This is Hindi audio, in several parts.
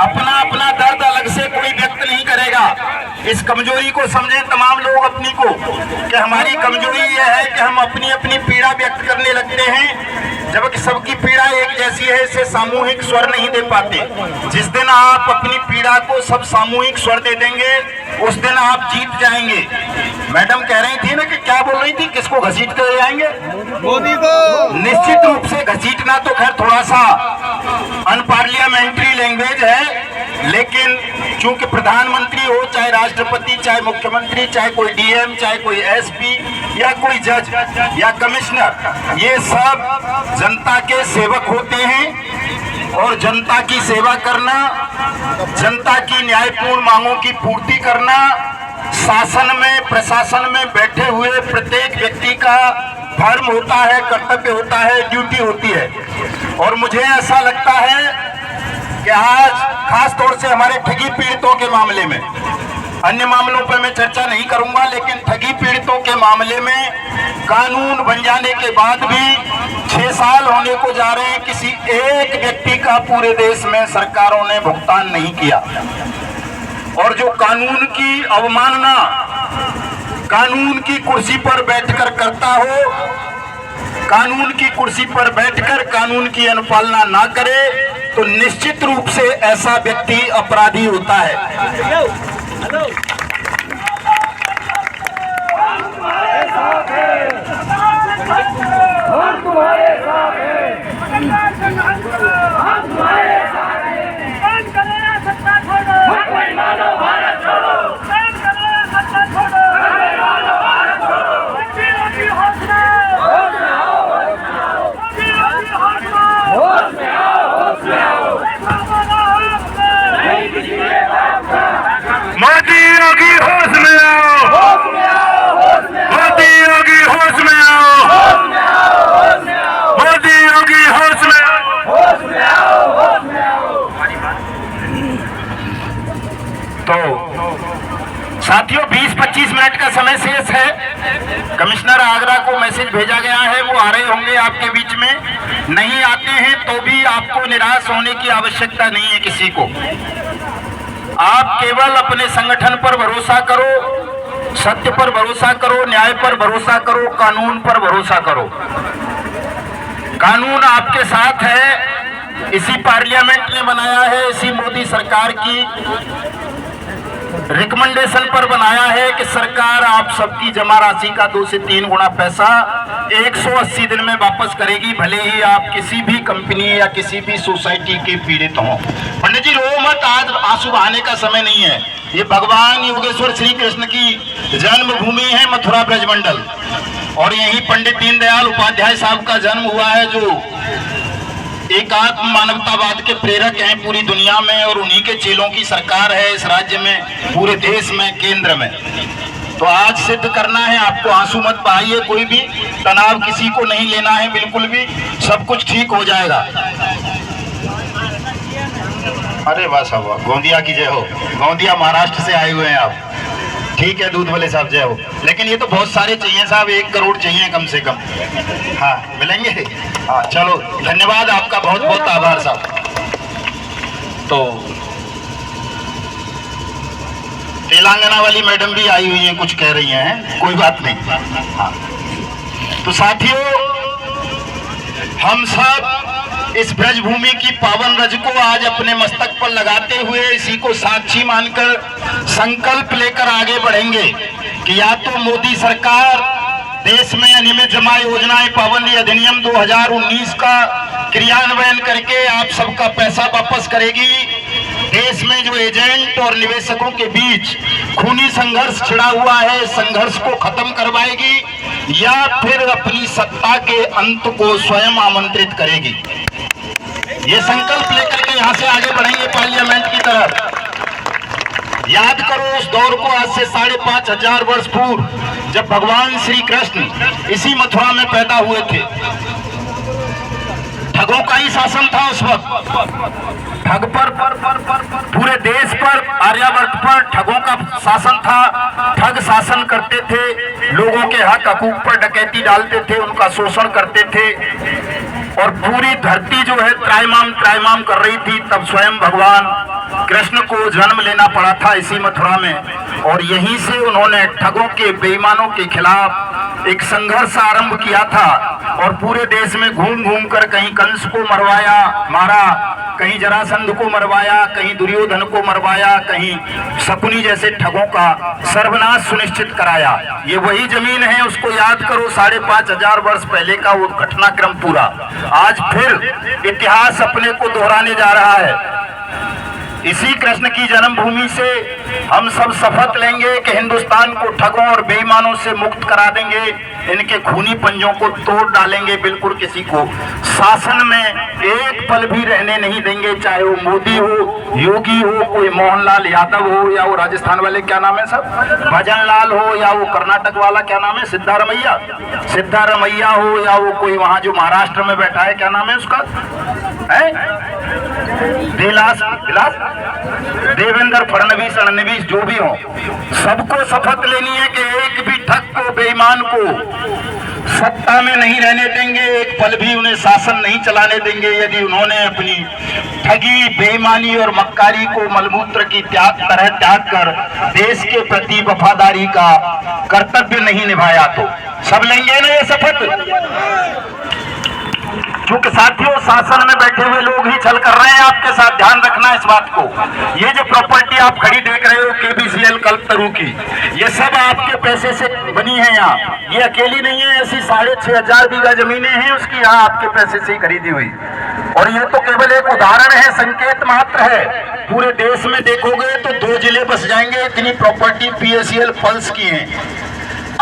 अपना अपना दर्द अलग से कोई व्यक्त नहीं करेगा। इस कमजोरी को समझें तमाम लोग अपनी को, कि हमारी कमजोरी यह है कि हम अपनी अपनी पीड़ा व्यक्त करने लगते हैं, जबकि सबकी पीड़ा एक जैसी है, इसे सामूहिक स्वर नहीं दे पाते। जिस दिन आप अपनी पीड़ा को सब सामूहिक स्वर दे देंगे, उस दिन आप जीत जाएंगे। मैडम कह रही थी ना कि क्या बोल रही थी, किसको घसीटते हुए आएंगे? मोदी को। निश्चित रूप से घसीटना तो खैर थोड़ा सा अनपार्लियामेंट्री लैंग्वेज है, लेकिन चूंकि प्रधानमंत्री हो, चाहे राष्ट्रपति, चाहे मुख्यमंत्री, चाहे कोई डीएम, चाहे कोई एसपी या कोई जज या कमिश्नर, ये सब जनता के सेवक होते हैं और जनता की सेवा करना, जनता की न्यायपूर्ण मांगों की पूर्ति करना शासन में, प्रशासन में बैठे हुए प्रत्येक व्यक्ति का धर्म होता है, कर्तव्य होता है, ड्यूटी होती है। और मुझे ऐसा लगता है कि आज खास तौर से हमारे ठगी पीड़ितों के मामले में, अन्य मामलों पर मैं चर्चा नहीं करूंगा, लेकिन ठगी पीड़ितों के मामले में कानून बन जाने के बाद भी 6 साल होने को जा रहे हैं, किसी एक व्यक्ति का पूरे देश में सरकारों ने भुगतान नहीं किया। और जो कानून की अवमानना कानून की कुर्सी पर बैठकर करता हो, कानून की कुर्सी पर बैठकर कानून की अनुपालना ना करे, तो निश्चित रूप से ऐसा व्यक्ति अपराधी होता है। तुम्हारे साथ है, हम तुम्हारे साथ हैं, हम तुम्हारे साथ हैं। बंद करो सत्ता छोड़ो, हमें मानो भारत छोड़ो, बंद करो सत्ता छोड़ो, हमें मानो भारत छोड़ो। वकीलों की होश में आओ, होश में आओ, होश में आओ, वकीलों की होश में आओ, होश में आओ, होश में आओ। ऐसा बोला आपने नहीं किसी के बाप का। मोदी योगी होश में आओ, होश में आओ, होश में आओ, मोदी योगी होश में आओ, होश में आओ, होश में आओ, मोदी योगी होश में आओ। होश में आओ, होश में आओ। तो साथियों, 20-25 मिनट का समय शेष है। कमिश्नर आगरा को मैसेज भेजा गया है, वो आ रहे होंगे आपके बीच में। नहीं आते हैं तो भी आपको निराश होने की आवश्यकता नहीं है किसी को। आप केवल अपने संगठन पर भरोसा करो, सत्य पर भरोसा करो, न्याय पर भरोसा करो, कानून पर भरोसा करो। कानून आपके साथ है, इसी पार्लियामेंट ने बनाया है, इसी मोदी सरकार की रिकमेंडेशन पर बनाया है कि सरकार आप सबकी जमा राशि का 2 से 3 गुना पैसा 180 दिन में वापस करेगी, भले ही आप किसी भी कंपनी या किसी भी सोसाइटी के पीड़ित हों। पंडित जी रो मत, आज आंसू बहाने का समय नहीं है। ये भगवान योगेश्वर श्री कृष्ण की जन्मभूमि है मथुरा ब्रजमंडल, और यहीं पंडित दीनदयाल उपाध्याय साहब का जन्म हुआ है, जो एकात्म मानवतावाद के प्रेरक हैं पूरी दुनिया में, और उन्हीं के चेलों की सरकार है इस राज्य में, पूरे देश में, केंद्र में। तो आज सिद्ध करना है आपको। आंसू मत बहाइए, कोई भी तनाव किसी को नहीं लेना है, बिल्कुल भी, सब कुछ ठीक हो जाएगा। अरे वाह साहब, गोंदिया की जय हो। गोंदिया महाराष्ट्र से आए हुए हैं आप, ठीक है, दूध वाले साहब जय हो। लेकिन ये तो बहुत सारे चाहिए साहब, 1 करोड़ चाहिए कम से कम। हाँ मिलेंगे, हाँ चलो, धन्यवाद आपका, बहुत बहुत आभार साहब। तो तेलंगाना वाली मैडम भी आई हुई हैं, कुछ कह रही हैं, कोई बात नहीं। हाँ तो साथियों, हम सब इस ब्रजभूमि की पावन रज को आज अपने मस्तक पर लगाते हुए इसी को साक्षी मानकर संकल्प लेकर आगे बढ़ेंगे कि या तो मोदी सरकार देश में अनियमित जमा योजनाएं पाबंदी अधिनियम 2019 का क्रियान्वयन करके आप सबका पैसा वापस करेगी, देश में जो एजेंट और निवेशकों के बीच खूनी संघर्ष छिड़ा हुआ है, संघर्ष को खत्म करवाएगी, या फिर अपनी सत्ता के अंत को स्वयं आमंत्रित करेगी। ये संकल्प लेकर के यहाँ से आगे बढ़ेंगे पार्लियामेंट की तरफ। याद करो उस दौर को, आज से 5,500 वर्ष पूर्व, जब भगवान श्री कृष्ण इसी मथुरा में पैदा हुए थे। ठगों का ही शासन था उस वक्त, ठग पर पूरे देश पर, आर्यावर्त पर ठगों का शासन था। ठग शासन करते थे, लोगों के हक हकूक पर डकैती डालते थे, उनका शोषण करते थे, और पूरी धरती जो है त्राहिमाम कर रही थी। तब स्वयं भगवान कृष्ण को जन्म लेना पड़ा था इसी मथुरा में, और यहीं से उन्होंने ठगों के, बेईमानों के खिलाफ एक संघर्ष आरंभ किया था और पूरे देश में घूम घूम कर कहीं कंस को मारा, कहीं जरासंध को मरवाया, कहीं दुर्योधन को मरवाया, कहीं शकुनी जैसे ठगों का सर्वनाश सुनिश्चित कराया। ये वही जमीन है, उसको याद करो, 5,500 वर्ष पहले का वो घटनाक्रम पूरा आज फिर इतिहास अपने को दोहराने जा रहा है। इसी कृष्ण की जन्मभूमि से हम सब शपथ लेंगे कि हिंदुस्तान को ठगों और बेईमानों से मुक्त करा देंगे, इनके खूनी पंजों को तोड़ डालेंगे, बिल्कुल किसी को शासन में एक पल भी रहने नहीं देंगे, चाहे वो मोदी हो, योगी हो, कोई मोहनलाल यादव हो, या वो राजस्थान वाले क्या नाम है सब, भजन लाल हो, या वो कर्नाटक वाला क्या नाम है, सिद्धारमैया हो, या वो कोई वहां जो महाराष्ट्र में बैठा है क्या नाम है उसका, देवेंद्र फडणवीस जो भी हो, सबको शपथ लेनी है कि एक भी ठग को, बेईमान को सत्ता में नहीं रहने देंगे, एक पल भी उन्हें शासन नहीं चलाने देंगे यदि उन्होंने अपनी ठगी, बेईमानी और मक्कारी को मलमूत्र की तरह त्याग कर देश के प्रति वफादारी का कर्तव्य नहीं निभाया। तो सब लेंगे ना ये शपथ? क्योंकि साथियों, शासन में बैठे हुए लोग ही छल कर रहे हैं आपके साथ, ध्यान रखना इस बात को। ये जो प्रॉपर्टी आप खड़ी देख रहे हो KBCL कल्पतरू की, ये सब आपके पैसे से बनी है। यहाँ ये अकेली नहीं है, ऐसी 6,500 बीघा जमीनें हैं उसकी, यहाँ आपके पैसे से ही खरीदी हुई। और ये तो केवल एक उदाहरण है, संकेत मात्र है। पूरे देश में देखोगे तो 2 जिले बस जाएंगे, इतनी प्रॉपर्टी PACL पल्स की है।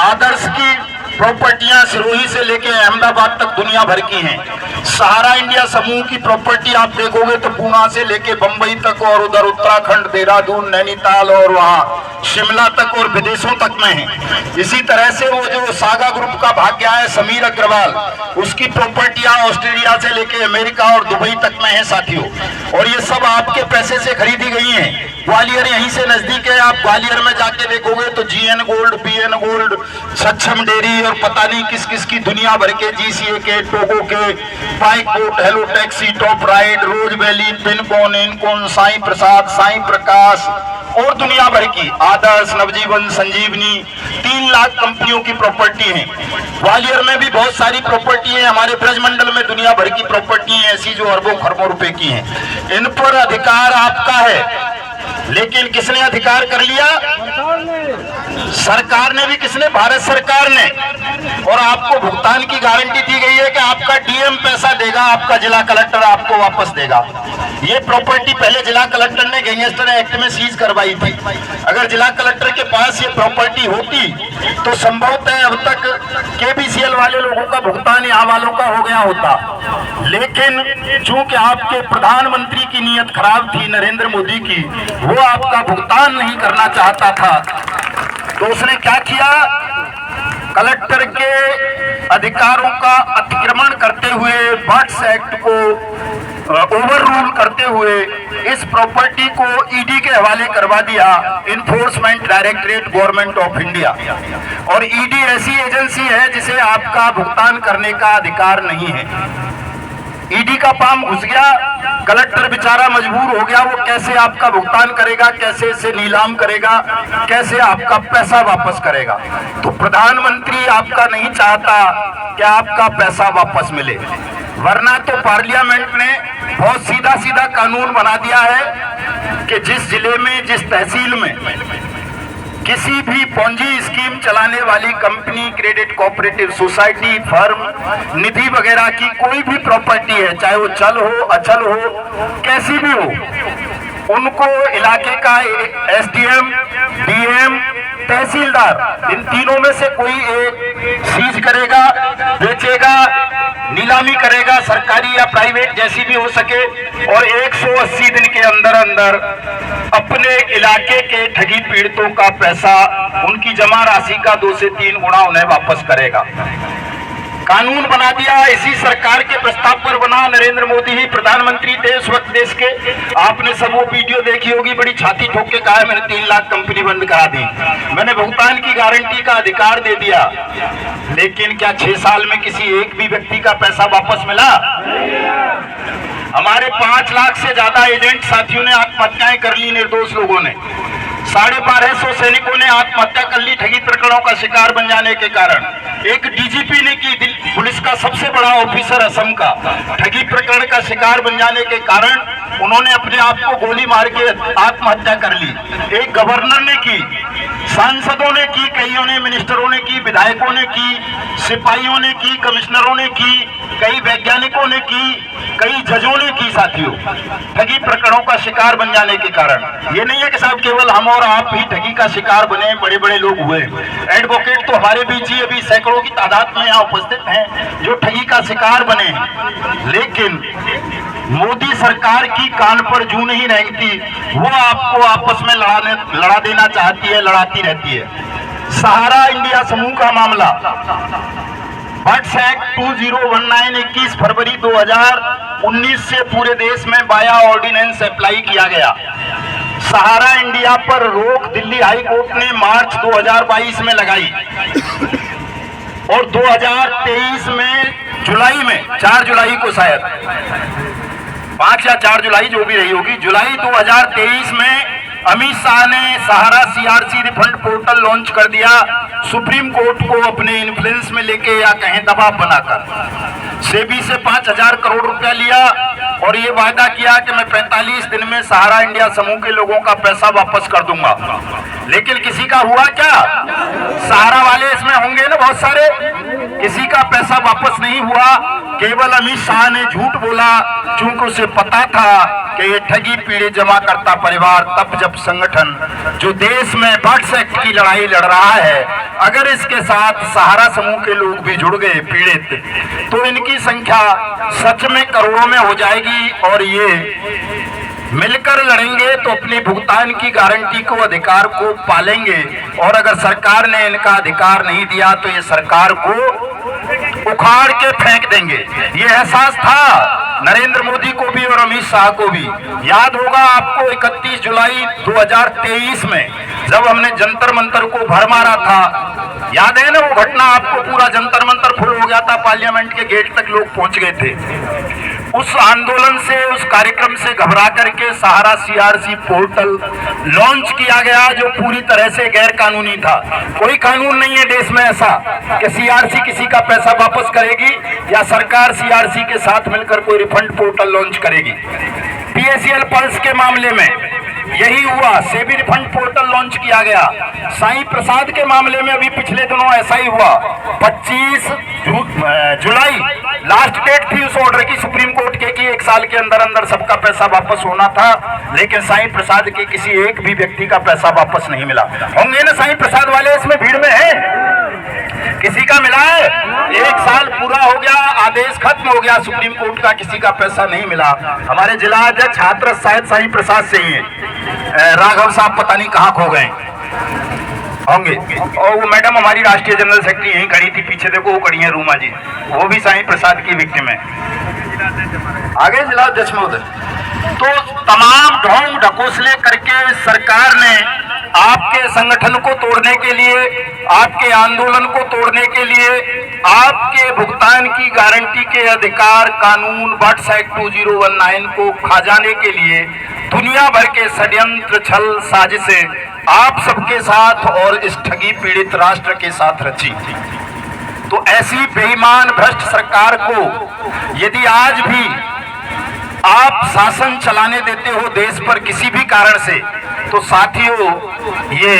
आदर्श की प्रॉपर्टियां सिरोही से लेके अहमदाबाद तक दुनिया भर की हैं। सहारा इंडिया समूह की प्रॉपर्टी आप देखोगे तो पूना से लेके बंबई तक और उधर उत्तराखंड, देहरादून, नैनीताल और वहाँ शिमला तक और विदेशों तक में है। इसी तरह से वो जो सागा ग्रुप का भाग गया है समीर अग्रवाल, उसकी प्रॉपर्टियां ऑस्ट्रेलिया से लेके अमेरिका और दुबई तक में है साथियों, और ये सब आपके पैसे से खरीदी गई हैं। ग्वालियर यहीं से नजदीक है, आप ग्वालियर में जाके देखोगे तो GN गोल्ड, BN गोल्ड, सक्षम डेयरी और पता नहीं किस किस की दुनिया भर के, GCA के, टोगो के, बाइकबोट, हेलो टैक्सी, टॉप राइड, रोज वैली, पिनकॉन, इनकॉन, साईं प्रसाद, साईं प्रकाश और दुनिया भर की आदर्श, नवजीवन, संजीवनी, 3 लाख कंपनियों की प्रॉपर्टी है। ग्वालियर में भी बहुत सारी प्रॉपर्टी है, हमारे ब्रजमंडल में दुनिया भर की प्रॉपर्टी है ऐसी जो अरबों खरबों रुपए की हैं। इन पर अधिकार आपका है, लेकिन किसने अधिकार कर लिया? सरकार ने भी। किसने? भारत सरकार ने। और आपको भुगतान की गारंटी दी गई है कि आपका DM पैसा देगा, आपका जिला कलेक्टर आपको वापस देगा। ये प्रॉपर्टी पहले जिला कलेक्टर ने गैंगस्टर एक्ट में सीज करवाई थी। अगर जिला कलेक्टर के पास ये प्रॉपर्टी होती तो संभवतः अब तक KBCL वाले लोगों का भुगतान यहाँ वालों का हो गया होता। लेकिन चूंकि आपके प्रधानमंत्री की नीयत खराब थी, नरेंद्र मोदी की, वो आपका भुगतान नहीं करना चाहता था, तो उसने क्या किया? कलेक्टर के अधिकारों का अतिक्रमण करते हुए, बर्ड्स एक्ट को ओवर रूल करते हुए इस प्रॉपर्टी को ED के हवाले करवा दिया, enforcement directorate government of India. और ED ऐसी एजेंसी है जिसे आपका भुगतान करने का अधिकार नहीं है। ED का पाम घुस गया, कलेक्टर बेचारा मजबूर हो गया, वो कैसे आपका भुगतान करेगा, कैसे इसे नीलाम करेगा, कैसे आपका पैसा वापस करेगा। तो प्रधानमंत्री आपका नहीं चाहता कि आपका पैसा वापस मिले, वरना तो पार्लियामेंट ने बहुत सीधा सीधा कानून बना दिया है कि जिस जिले में, जिस तहसील में किसी भी पोंजी स्कीम चलाने वाली company, credit cooperative society, firm, निधि वगैरह की कोई भी प्रॉपर्टी है, चाहे वो चल हो, अचल हो, कैसी भी हो, उनको इलाके का SDM, DM, तहसीलदार, इन तीनों में से कोई एक सीज करेगा, बेचेगा, नीलामी करेगा, सरकारी या प्राइवेट जैसी भी हो सके, और 180 दिन के अंदर अंदर अपने इलाके के ठगी पीड़ितों का पैसा, उनकी जमा राशि का 2 से 3 गुना उन्हें वापस करेगा। कानून बना दिया, इसी सरकार के प्रस्ताव पर बना। नरेंद्र मोदी ही प्रधानमंत्री थे उस वक्त देश के। आपने सब वो वीडियो देखी होगी, बड़ी छाती ठोक के कहा मैंने 3 लाख कंपनी बंद करा दी, मैंने भुगतान की गारंटी का अधिकार दे दिया। लेकिन क्या 6 साल में किसी एक भी व्यक्ति का पैसा वापस मिला? हमारे 5 लाख से ज्यादा एजेंट साथियों ने आत्महत्याएं कर ली, निर्दोष लोगों ने। 1250 सैनिकों ने आत्महत्या कर ली ठगी प्रकरणों का शिकार बन जाने के कारण। एक डीजीपी ने की, पुलिस का सबसे बड़ा ऑफिसर असम का, ठगी प्रकरण का शिकार बन जाने के कारण उन्होंने अपने आप को गोली मार के आत्महत्या कर ली। एक गवर्नर ने की, सांसदों ने की, कईयों ने, मिनिस्टरों ने की, विधायकों ने की, सिपाहियों ने की, कमिश्नरों ने की, कई वैज्ञानिकों ने की, कई जजों ने की साथियों, ठगी प्रकरणों का शिकार बन जाने के कारण। ये नहीं है कि साहब केवल हम और आप ही ठगी का शिकार बने, बड़े बड़े लोग हुए। एडवोकेट तो हमारे बीच ही अभी सैकड़ों की तादाद में यहाँ उपस्थित हैं जो ठगी का शिकार बने हैं। लेकिन मोदी सरकार की कान पर जूं नहीं रेंगती, वो आपको आपस में लड़ा देना चाहती है, लड़ाती रहती है। सहारा इंडिया समूह का मामला, बट्स एक्ट 2019 21 फरवरी 2019 से पूरे देश में बाया ऑर्डिनेंस अप्लाई किया गया। सहारा इंडिया पर रोक दिल्ली हाई कोर्ट ने मार्च 2022 में लगाई और 2023 में जुलाई में, 4 जुलाई को शायद 5 या 4 जुलाई जो भी रही होगी, जुलाई 2023 में अमित शाह ने सहारा सीआरसी रिफंड पोर्टल लॉन्च कर दिया, सुप्रीम कोर्ट को अपने इन्फ्लुएंस में लेके या कहें दबाव बनाकर। सेबी से 5,000 करोड़ रुपया लिया और ये वादा किया कि मैं 45 दिन में सहारा इंडिया समूह के लोगों का पैसा वापस कर दूंगा। लेकिन किसी का हुआ क्या? सहारा वाले इसमें होंगे ना बहुत सारे, किसी का पैसा वापस नहीं हुआ। केवल अमित शाह ने झूठ बोला, चूंकि उसे पता था कि ये ठगी पीड़ित जमा करता परिवार तब जब संगठन जो देश में बट्स एक्ट की लड़ाई लड़ रहा है, अगर इसके साथ सहारा समूह के लोग भी जुड़ गए पीड़ित, तो इनकी संख्या सच में करोड़ों में हो जाएगी और ये मिलकर लड़ेंगे तो अपने भुगतान की गारंटी को, अधिकार को पालेंगे। और अगर सरकार ने इनका अधिकार नहीं दिया तो ये सरकार को उखाड़ के फेंक देंगे। ये एहसास था नरेंद्र मोदी को भी और अमित शाह को भी। याद होगा आपको 31 जुलाई 2023 में जब हमने जंतर मंतर को भर मारा था, याद है ना वो घटना आपको? पूरा जंतर मंतर फुल हो गया था, पार्लियामेंट के गेट तक लोग पहुंच गए थे। उस आंदोलन से, उस कार्यक्रम से घबरा करके सहारा सीआरसी पोर्टल लॉन्च किया गया जो पूरी तरह से गैर कानूनी था। कोई कानून नहीं है देश में ऐसा कि सीआरसी किसी का पैसा वापस करेगी या सरकार सीआरसी के साथ मिलकर कोई रिफंड पोर्टल लॉन्च करेगी। पीएसएल पल्स के मामले में यही हुआ, सेबी रिफंड पोर्टल लॉन्च किया गया। साईं प्रसाद के मामले में अभी पिछले दिनों ऐसा ही हुआ। 25 जुलाई लास्ट डेट थी उस ऑर्डर की सुप्रीम कोर्ट के कि 1 साल के अंदर अंदर सबका पैसा वापस होना था, लेकिन साईं प्रसाद के किसी एक भी व्यक्ति का पैसा वापस नहीं मिला। होंगे ना साईं प्रसाद वाले इसमें भीड़ में है? किसी का मिला है? 1 साल पूरा हो गया, आदेश खत्म हो गया सुप्रीम कोर्ट का, किसी का पैसा नहीं मिला। हमारे जिला अध्यक्ष हाथरस शायद साईं प्रसाद से ही है, राघव साहब पता नहीं कहाँ खो गए होंगे। और वो मैडम हमारी राष्ट्रीय जनरल सेक्रेटरी यहीं खड़ी थी, पीछे देखो वो खड़ी है रूमा जी, वो भी साईं प्रसाद की विक्टिम है। आगे जिला अध्यक्ष महोदय। तो तमाम ढोंग ढकोसले करके सरकार ने आपके संगठन को तोड़ने के लिए, आपके आंदोलन को तोड़ने के लिए, आपके भुगतान की गारंटी के अधिकार कानून बट्स एक्ट 2019 को खा जाने के लिए दुनिया भर के षड्यंत्र, छल, साजिशें आप सबके साथ और इस ठगी पीड़ित राष्ट्र के साथ रची। तो ऐसी बेईमान भ्रष्ट सरकार को यदि आज भी आप शासन चलाने देते हो देश पर किसी भी कारण से, तो साथियों ये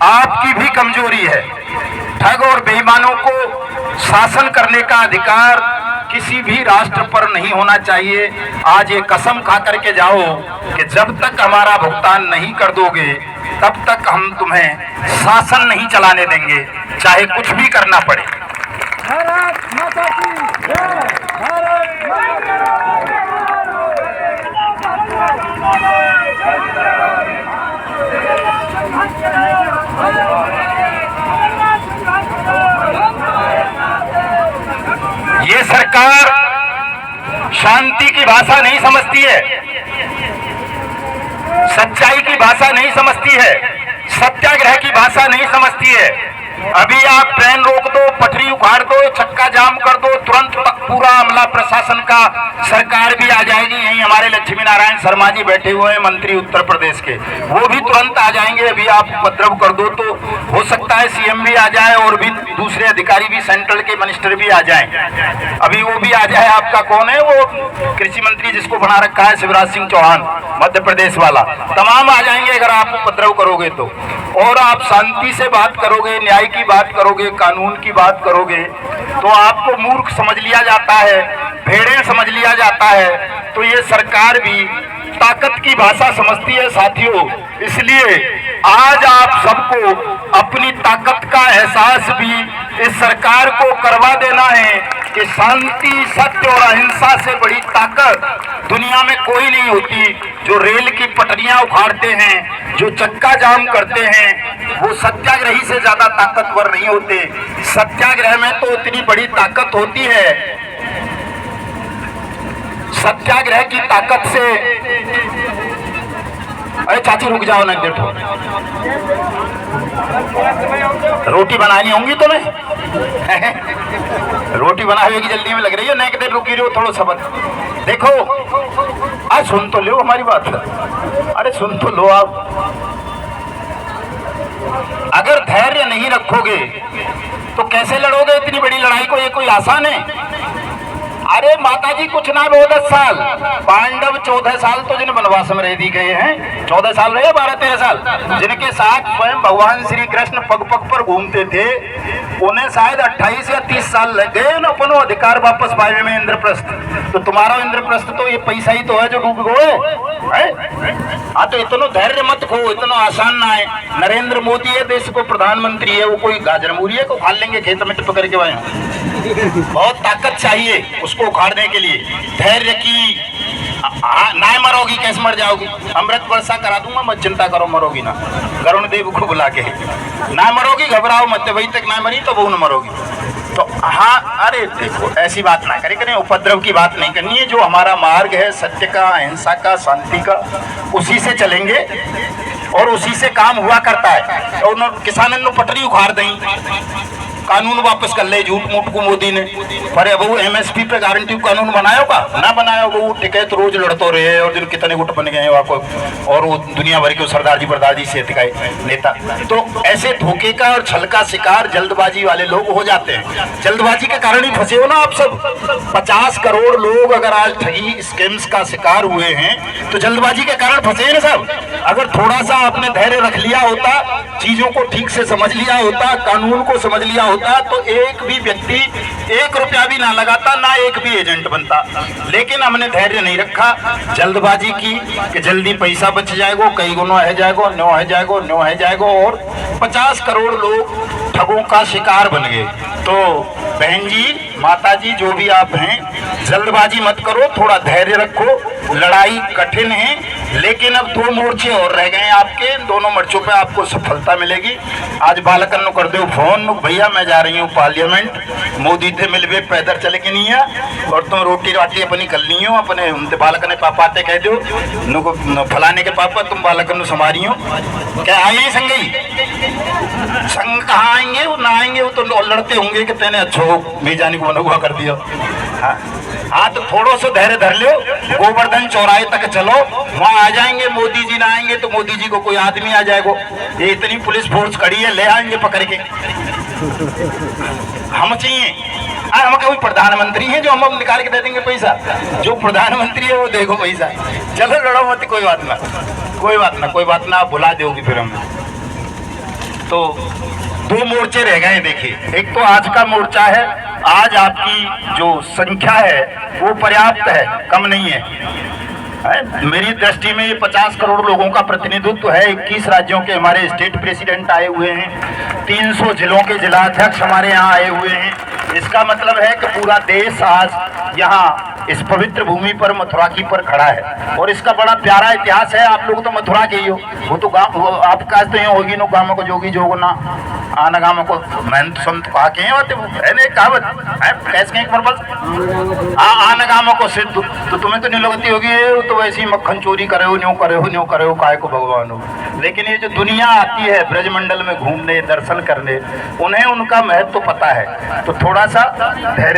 आपकी भी कमजोरी है। ठग और बेईमानों को शासन करने का अधिकार किसी भी राष्ट्र पर नहीं होना चाहिए। आज ये कसम खा करके जाओ कि जब तक हमारा भुगतान नहीं कर दोगे तब तक हम तुम्हें शासन नहीं चलाने देंगे, चाहे कुछ भी करना पड़े। भारत माता की जय, भारत माता की ये सरकार शांति की भाषा नहीं समझती है, सच्चाई की भाषा नहीं समझती है, सत्याग्रह की भाषा नहीं समझती है। अभी आप ट्रेन रोक दो, पटरी उखाड़ दो, चक्का जाम कर दो, तुरंत पूरा अमला प्रशासन का सरकार भी आ जाएगी। यहीं हमारे लक्ष्मी नारायण शर्मा जी बैठे हुए हैं, मंत्री उत्तर प्रदेश के, वो भी तुरंत आ जाएंगे। अभी आप उपद्रव कर दो तो हो सकता है सीएम भी आ जाए और भी दूसरे अधिकारी भी, सेंट्रल के मिनिस्टर भी आ जाए। अभी वो भी आ जाए। आपका कौन है वो कृषि मंत्री जिसको बना रखा है, शिवराज सिंह चौहान, मध्य प्रदेश वाला, तमाम आ जाएंगे अगर आप उपद्रव करोगे तो। और आप शांति से बात करोगे, न्याय की बात करोगे, कानून की बात करोगे, तो आपको मूर्ख समझ लिया जाता है, भेड़े समझ लिया जाता है। तो ये सरकार भी ताकत की भाषा समझती है साथियों। इसलिए आज आप सबको अपनी ताकत का एहसास भी इस सरकार को करवा देना है कि शांति, सत्य और अहिंसा से बड़ी ताकत दुनिया में कोई नहीं होती। जो रेल की पटरियां उखाड़ते हैं, जो चक्का जाम करते हैं, वो सत्याग्रही से ज्यादा ताकतवर नहीं होते। सत्याग्रह में तो इतनी बड़ी ताकत होती है, सत्याग्रह की ताकत से। अरे चाची रुक जाओ ना, देखो रोटी बनानी होंगी तुम्हें रोटी बनाने की जल्दी में लग रही है, नहीं देर रुकी रहो, थोड़ा सबर देखो। आज सुन तो लो हमारी बात, अरे सुन तो लो आप। अगर धैर्य नहीं रखोगे तो कैसे लड़ोगे इतनी बड़ी लड़ाई को? ये कोई आसान है? अरे माताजी कुछ ना 10 साल, पांडव 14 साल तो जिन वनवास में रह दी गए हैं, 14 साल रहे, 12-13 साल, जिनके साथ स्वयं भगवान श्री कृष्ण पग पग पर घूमते थे, उन्हें शायद 28 या 30 साल लग गए न अपनो अधिकार वापस पाने में, इंद्रप्रस्थ। तो तुम्हारा इंद्रप्रस्थ तो ये पैसा ही तो है जो डूब गए। हाँ तो इतना धैर्य मत खो, इतना आसान ना है। नरेंद्र मोदी है, देश को प्रधानमंत्री है, वो कोई गाजर मूरी को उखाड़ लेंगे खेत में टिप करके वहाँ। बहुत ताकत चाहिए उसको उखाड़ने के लिए, धैर्य की। ना मरोगी कैसे मर जाओगी? अमृत वर्षा करा दूंगा, मत चिंता करो, मरोगी ना। वरुण देव को बुला के ना मरोगी, घबराओ मत, वही तक ना मरी तो वो न मरोगी। तो हाँ, अरे देखो ऐसी बात ना करें, उपद्रव की बात नहीं करनी है। जो हमारा मार्ग है सत्य का, अहिंसा का, शांति का, उसी से चलेंगे और उसी से काम हुआ करता है। और किसानों ने पटरी उखाड़ दी, कानून वापस कर ले झूठ मूठ को मोदी ने। पर अब वो एमएसपी पे गारंटी कानून बनाया का ना बनाया, वो टिकट रोज लड़ते रहे और जिन कितने गुट बन गए वहाँ को, और वो दुनिया भर के सरदार जी बरदार जी से नेता। तो ऐसे धोखे का और छल का शिकार जल्दबाजी वाले लोग हो जाते हैं। जल्दबाजी के कारण ही फंसे हो ना आप सब। 50 करोड़ लोग अगर आज ठगी स्कैम्स का शिकार हुए हैं तो जल्दबाजी के कारण फंसे हैं ना सब। अगर थोड़ा सा आपने धैर्य रख लिया होता, चीजों को ठीक से समझ लिया होता, कानून को समझ लिया होता, तो एक भी व्यक्ति 1 रुपया भी ना लगाता, ना एक भी एजेंट बनता। लेकिन हमने धैर्य नहीं रखा, जल्दबाजी की कि जल्दी पैसा बच जाएगा, कई गुना है जाएगा, न्यो है जाएगा, न्यो है जाएगा, और 50 करोड़ लोग ठगों का शिकार बन गए। तो बहन जी, माता जी, जो भी आप हैं, जल्दबाजी मत करो, थोड़ा धैर्य रखो। लड़ाई कठिन है, लेकिन अब 2 मोर्चे और रह गए आपके, इन दोनों मोर्चों पे आपको सफलता मिलेगी। आज बालकन कर दो फोन, भैया मैं जा रही हूँ पार्लियामेंट, मोदी थे मिलवे, पैदल चले के नहीं है, और तुम रोटी राटी अपनी कर ली हो, अपने बालकन ने पापा आते कह दो नुको फलाने के पापा तुम बालकन संभारी हो। क्या आए संगी संग कहाँ आएंगे? वो ना आएंगे, वो तो लड़ते होंगे कि तेने अच्छो मेजानी को हुआ कर दिया। हाँ तो थोड़ा सा धैर्य धर लो, गोवर्धन चौराहे तक चलो, वहाँ आ जाएंगे। मोदी जी ना आएंगे तो मोदी जी को कोई आदमी आ जाएगा। ये इतनी पुलिस फोर्स खड़ी है, ले आएंगे पकड़ के। हम चाहिए हम कोई प्रधानमंत्री है जो हम निकाल के दे देंगे पैसा? जो प्रधानमंत्री है वो देखो पैसा। चलो लड़ो मत, कोई बात ना, कोई बात ना, कोई बात ना, आप बुला दोगी फिर हम। तो 2 मोर्चे रह गए। देखिए, एक तो आज का मोर्चा है, आज आपकी जो संख्या है वो पर्याप्त है, कम नहीं है। मेरी दृष्टि में ये 50 करोड़ लोगों का प्रतिनिधित्व है। 21 राज्यों के हमारे स्टेट प्रेसिडेंट आए हुए हैं, 300 जिलों के जिलाध्यक्ष हमारे यहाँ आए हुए हैं। इसका मतलब है कि पूरा देश आज यहाँ इस पवित्र भूमि पर, मथुरा की पर खड़ा है। और इसका बड़ा प्यारा इतिहास है। आप लोग तो मथुरा के ही हो, वो तो गाँव आपका तो होगी नो गाँव को जोगी जोगना आना गाँव को मेहनत संत कहा के होते वो है नहीं कहावत है कैसे कहीं पर आना गाँव को सिद्ध तो तुम्हें तो नहीं लगती होगी तो वैसी मक्खन चोरी करे हो न्यों करे हो काय को भगवान हो। लेकिन ये जो दुनिया आती है ब्रजमंडल में घूमने दर्शन करने, उन्हें उनका महत्व पता है। तो थोड़ा सा धैर्य